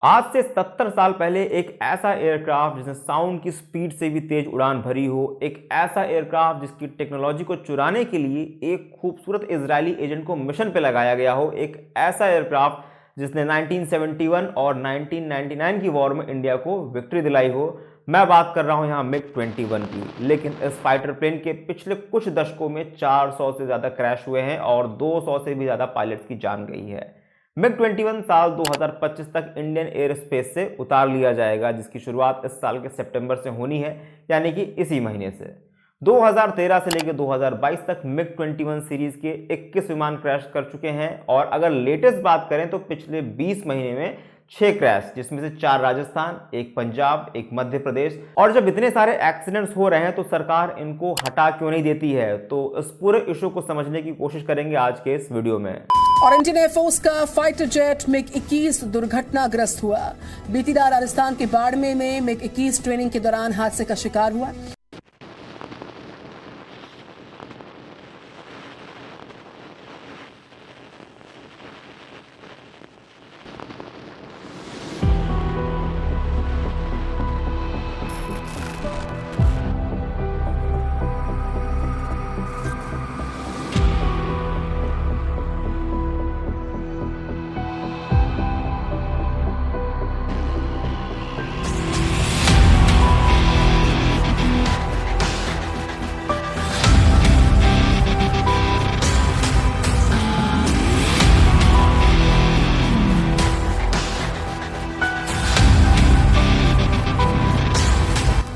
आज से 70 साल पहले एक ऐसा एयरक्राफ्ट जिसने साउंड की स्पीड से भी तेज उड़ान भरी हो, एक ऐसा एयरक्राफ्ट जिसकी टेक्नोलॉजी को चुराने के लिए एक खूबसूरत इजरायली एजेंट को मिशन पे लगाया गया हो, एक ऐसा एयरक्राफ्ट जिसने 1971 और 1999 की वॉर में इंडिया को विक्ट्री दिलाई हो। मैं बात कर रहा हूं यहां मिग 21 की। लेकिन इस फाइटर प्लेन के पिछले कुछ दशकों में 400 से ज्यादा क्रैश हुए हैं और 200 से भी ज्यादा पायलट्स की जान गई है। मिग 21 साल 2025 तक इंडियन एयर स्पेस से उतार लिया जाएगा, जिसकी शुरुआत इस साल के सितंबर से होनी है, यानी कि इसी महीने से। 2013 से लेकर 2022 तक मिग 21 सीरीज के 21 विमान क्रैश कर चुके हैं। और अगर लेटेस्ट बात करें तो पिछले 20 महीने में 6 क्रैश, जिसमें से 4 राजस्थान, एक पंजाब, एक मध्य प्रदेश। और जब इतने सारे एक्सीडेंट्स हो रहे हैं तो सरकार इनको हटा क्यों नहीं देती है? तो इस पूरे इशू को समझने की कोशिश करेंगे आज के इस वीडियो में। और इंडियन एयरफोर्स का फाइटर जेट मिग 21 दुर्घटनाग्रस्त हुआ। बीती रात राजस्थान के बाड़मेर में मिग 21 ट्रेनिंग के दौरान हादसे का शिकार हुआ।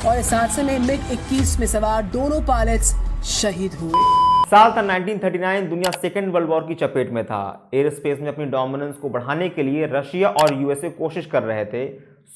और इस हादसे में मिग 21 में सवार दोनों पायलट्स शहीद हुए। साल था 1939। दुनिया सेकेंड वर्ल्ड वॉर की चपेट में था। एयर स्पेस में अपनी डोमिनेंस को बढ़ाने के लिए रशिया और यूएसए कोशिश कर रहे थे।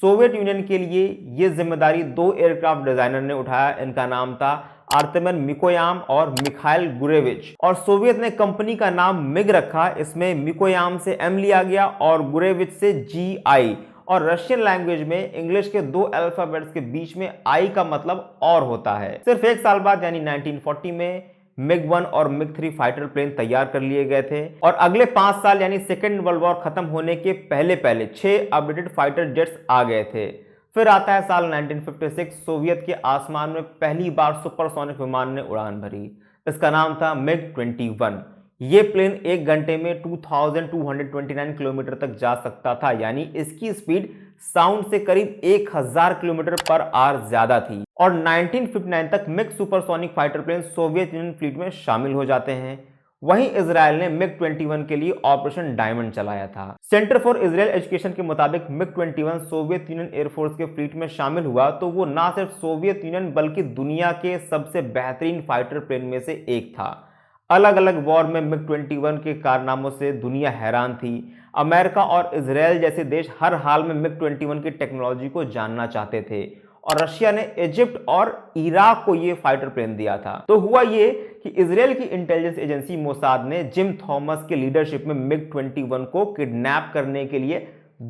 सोवियत यूनियन के लिए यह जिम्मेदारी 2 एयरक्राफ्ट डिजाइनर ने उठाया। इनका नाम था आर्तेमन मिकोयाम और मिखाइल गुरेविच। और सोवियत ने कंपनी का नाम मिग रखा। इसमें मिकोयाम से एम लिया गया और गुरेविच से GI। और रशियन लैंग्वेज में इंग्लिश के 2 अल्फाबेट्स के बीच में आई का मतलब और होता है। सिर्फ एक साल बाद यानी 1940 में मिग 1 और मिग 3 फाइटर प्लेन तैयार कर लिए गए थे। और अगले 5 साल यानी सेकेंड वर्ल्ड वॉर खत्म होने के पहले पहले 6 अपडेटेड फाइटर जेट्स आ गए थे। फिर आता है साल 1956। सोवियत के आसमान में पहली बार सुपरसोनिक विमान ने उड़ान भरी। इसका नाम था मिग 21। ये प्लेन 1 घंटे में 2229 किलोमीटर तक जा सकता था, यानी इसकी स्पीड साउंड से करीब 1000 किलोमीटर पर आवर ज्यादा थी। और 1959 तक MiG supersonic fighter plane Soviet Union fleet में शामिल हो जाते हैं। वहीं इजराइल ने मिग 21 के लिए ऑपरेशन डायमंड चलाया था। सेंटर फॉर इजराइल एजुकेशन के मुताबिक मिग 21 सोवियत यूनियन एयरफोर्स के फ्लीट में शामिल हुआ तो वो ना सिर्फ सोवियत यूनियन बल्कि दुनिया के सबसे बेहतरीन फाइटर प्लेन में से एक था। अलग अलग वॉर में मिग 21 के कारनामों से दुनिया हैरान थी। अमेरिका और इजराइल जैसे देश हर हाल में मिग 21 की टेक्नोलॉजी को जानना चाहते थे। और रशिया ने इजिप्ट और इराक को यह फाइटर प्लेन दिया था। तो हुआ ये कि इजराइल की इंटेलिजेंस एजेंसी मोसाद ने जिम थॉमस के लीडरशिप में मिग 21 को किडनैप करने के लिए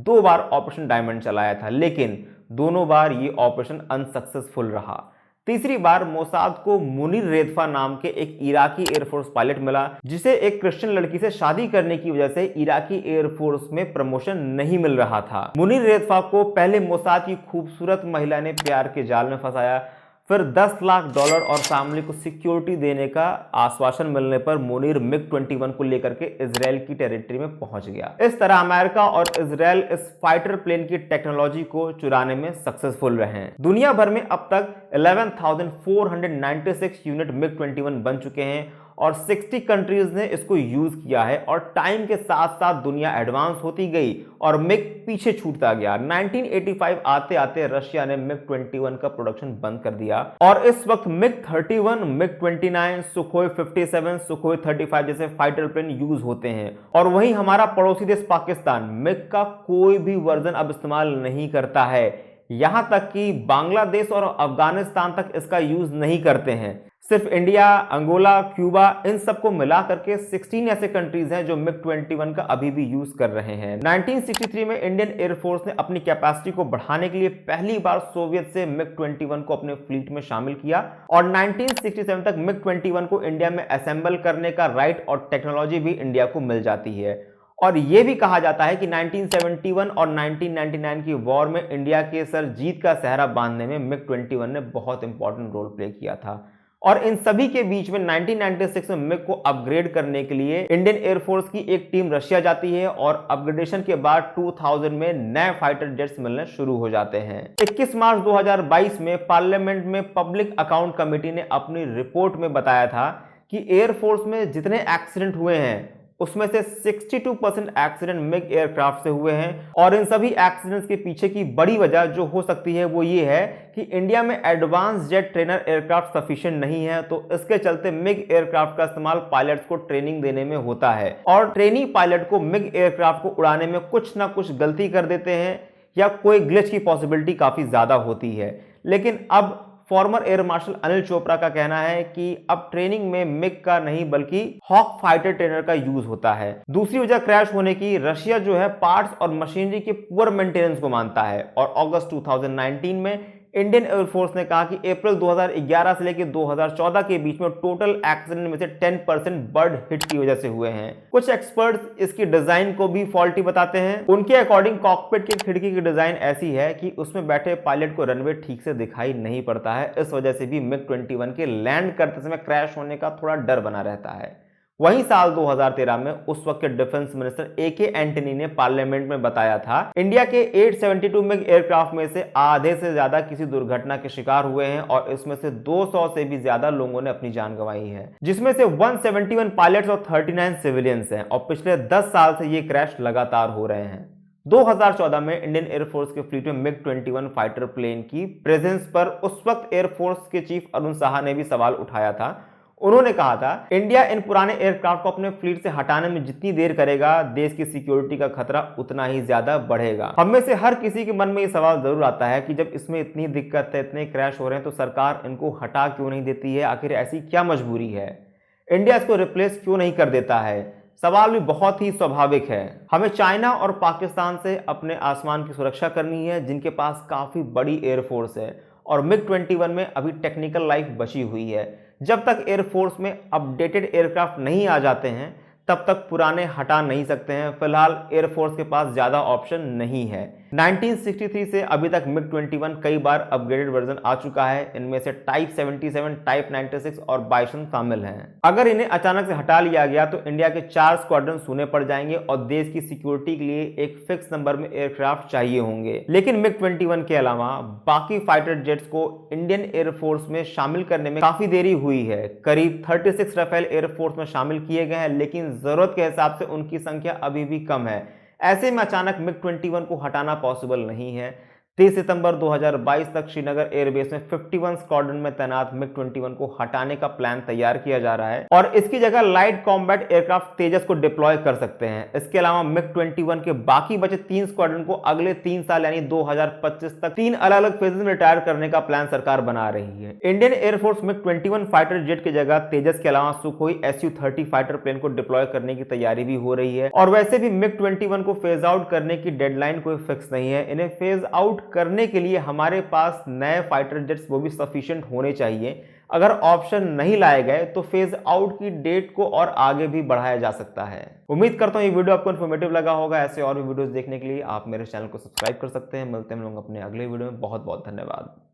2 बार ऑपरेशन डायमंड चलाया था, लेकिन दोनों बार ये ऑपरेशन अनसक्सेसफुल रहा। तीसरी बार मोसाद को मुनीर रेदफा नाम के एक इराकी एयरफोर्स पायलट मिला, जिसे एक क्रिश्चियन लड़की से शादी करने की वजह से इराकी एयरफोर्स में प्रमोशन नहीं मिल रहा था। मुनीर रेदफा को पहले मोसाद की खूबसूरत महिला ने प्यार के जाल में फंसाया। फिर $10 लाख और फैमिली को सिक्योरिटी देने का आश्वासन मिलने पर मुनीर मिग 21 को लेकर के इजराइल की टेरिटरी में पहुंच गया। इस तरह अमेरिका और इजराइल इस फाइटर प्लेन की टेक्नोलॉजी को चुराने में सक्सेसफुल रहे हैं। दुनिया भर में अब तक 11,496 यूनिट मिग 21 बन चुके हैं और 60 कंट्रीज ने इसको यूज किया है। और टाइम के साथ साथ दुनिया एडवांस होती गई और मिग पीछे छूटता गया। 1985 आते आते रशिया ने मिग 21 का प्रोडक्शन बंद कर दिया और इस वक्त मिग 31, मिग 29, सुखोई 57, सुखोई 35 जैसे फाइटर प्लेन यूज होते हैं। और वहीं हमारा पड़ोसी देश पाकिस्तान मिग का कोई भी वर्जन अब इस्तेमाल नहीं करता है। यहां तक कि बांग्लादेश और अफगानिस्तान तक इसका यूज नहीं करते हैं। सिर्फ इंडिया, अंगोला, क्यूबा, इन सबको मिला करके 16 ऐसे कंट्रीज हैं जो मिग 21 का अभी भी यूज कर रहे हैं। 1963 में इंडियन एयरफोर्स ने अपनी कैपेसिटी को बढ़ाने के लिए पहली बार सोवियत से मिग 21 को अपने फ्लीट में शामिल किया और 1967 तक मिग 21 को इंडिया में असेंबल करने का राइट और टेक्नोलॉजी भी इंडिया को मिल जाती है। और ये भी कहा जाता है कि 1971 और 1999 की वॉर में इंडिया के सर जीत का सेहरा बांधने में मिग 21 ने बहुत इंपॉर्टेंट रोल प्ले किया था। और इन सभी के बीच में 1996 में मिग को अपग्रेड करने के लिए इंडियन एयरफोर्स की एक टीम रशिया जाती है और अपग्रेडेशन के बाद 2000 में नए फाइटर जेट्स मिलने शुरू हो जाते हैं। 21 मार्च 2022 में पार्लियामेंट में पब्लिक अकाउंट कमेटी ने अपनी रिपोर्ट में बताया था कि एयरफोर्स में जितने एक्सीडेंट हुए हैं उसमें से 62% एक्सीडेंट मिग एयरक्राफ्ट से हुए हैं। और इन सभी एक्सीडेंट्स के पीछे की बड़ी वजह जो हो सकती है वो ये है कि इंडिया में advance jet trainer aircraft sufficient नहीं है, तो इसके चलते मिग एयरक्राफ्ट का इस्तेमाल पायलट्स को ट्रेनिंग देने में होता है और ट्रेनी पायलट को मिग एयरक्राफ्ट को उड़ाने में कुछ ना कुछ गलती कर देते हैं या कोई ग्लिच की पॉसिबिलिटी काफी ज्यादा होती है। लेकिन अब farmer air marshal Anil Chopra का कहना है कि अब ट्रेनिंग में मिग का नहीं बल्कि हॉक फाइटर ट्रेनर का यूज होता है। दूसरी वजह क्रैश होने की रशिया जो है पार्ट्स और मशीनरी के पुअर मेंटेनेंस को मानता है और अगस्त 2019 में इंडियन एयरफोर्स ने कहा कि अप्रैल 2011 से लेकर 2014 के बीच में टोटल एक्सीडेंट में से 10% बर्ड हिट की वजह से हुए हैं। कुछ एक्सपर्ट्स इसकी डिजाइन को भी फॉल्टी बताते हैं। उनके अकॉर्डिंग कॉकपिट की खिड़की की डिजाइन ऐसी है कि उसमें बैठे पायलट को रनवे ठीक से दिखाई नहीं पड़ता है। इस वजह से भी मिग 21 के लैंड करते समय क्रैश होने का थोड़ा डर बना रहता है। वहीं साल 2013 में उस वक्त के डिफेंस मिनिस्टर AK एंटनी ने पार्लियामेंट में बताया था इंडिया के 872 मिग एयरक्राफ्ट में से आधे से ज्यादा किसी दुर्घटना के शिकार हुए हैं और इसमें से 200 से भी ज्यादा लोगों ने अपनी जान गंवाई है, जिसमें से 171 पायलट्स और 39 सिविलियंस हैं और पिछले 10 साल से ये क्रैश लगातार हो रहे हैं। 2014 में इंडियन एयरफोर्स के फ्लीट में मिग 21 फाइटर प्लेन की प्रेजेंस पर उस वक्त एयरफोर्स के चीफ अरुण साहा ने भी सवाल उठाया था। उन्होंने कहा था इंडिया इन पुराने एयरक्राफ्ट को अपने फ्लीट से हटाने में जितनी देर करेगा देश की सिक्योरिटी का खतरा उतना ही ज्यादा बढ़ेगा। हम में से हर किसी के मन में ये सवाल जरूर आता है कि जब इसमें इतनी दिक्कत है, इतने क्रैश हो रहे हैं, तो सरकार इनको हटा क्यों नहीं देती है? आखिर ऐसी क्या मजबूरी है? इंडिया इसको रिप्लेस क्यों नहीं कर देता है? सवाल भी बहुत ही स्वाभाविक है। हमें चाइना और पाकिस्तान से अपने आसमान की सुरक्षा करनी है जिनके पास काफी बड़ी एयरफोर्स है और मिग 21 में अभी टेक्निकल लाइफ बची हुई है। जब तक एयरफोर्स में अपडेटेड एयरक्राफ्ट नहीं आ जाते हैं तब तक पुराने हटा नहीं सकते हैं। फिलहाल एयरफोर्स के पास ज्यादा ऑप्शन नहीं है। 1963 से अभी तक मिग 21 कई बार अपग्रेडेड वर्जन आ चुका है। इनमें से टाइप 77, टाइप 96 और बाइसन शामिल हैं। अगर इन्हें अचानक से हटा लिया गया तो इंडिया के 4 स्क्वाड्रन सूने पड़ जाएंगे और देश की सिक्योरिटी के लिए एक फिक्स नंबर में एयरक्राफ्ट चाहिए होंगे। लेकिन मिग 21 के अलावा बाकी फाइटर जेट्स को इंडियन एयरफोर्स में शामिल करने में काफी देरी हुई है। करीब 36 राफेल एयरफोर्स में शामिल किए गए हैं, लेकिन जरूरत के हिसाब से उनकी संख्या अभी भी कम है। ऐसे में अचानक मिग 21 को हटाना पॉसिबल नहीं है। 30 सितंबर 2022 तक श्रीनगर एयरबेस में 51 स्क्वाड्रन में तैनात मिग 21 को हटाने का प्लान तैयार किया जा रहा है और इसकी जगह लाइट कॉम्बैट एयरक्राफ्ट तेजस को डिप्लॉय कर सकते हैं। इसके अलावा मिग 21 के बाकी बचे 3 स्क्वाड्रन को अगले 3 साल यानी 2025 तक 3 अलग अलग फेजेस में रिटायर करने का प्लान सरकार बना रही है। Indian air force MiG 21 fighter jet की जगह तेजस के अलावा सुखोई Su-30 फाइटर प्लेन को डिप्लॉय करने की तैयारी भी हो रही है। और वैसे भी मिग 21 को फेज आउट करने की डेडलाइन कोई फिक्स नहीं है। इन्हें फेज आउट करने के लिए हमारे पास नए फाइटर जेट्स वो भी सफिशिएंट होने चाहिए। अगर ऑप्शन नहीं लाए गए तो फेज आउट की डेट को और आगे भी बढ़ाया जा सकता है। उम्मीद करता हूं ये वीडियो आपको इन्फॉर्मेटिव लगा होगा। ऐसे और भी वीडियोस देखने के लिए आप मेरे चैनल को सब्सक्राइब कर सकते हैं। मिलते हैं हम लोग अपने अगले वीडियो में। बहुत बहुत धन्यवाद।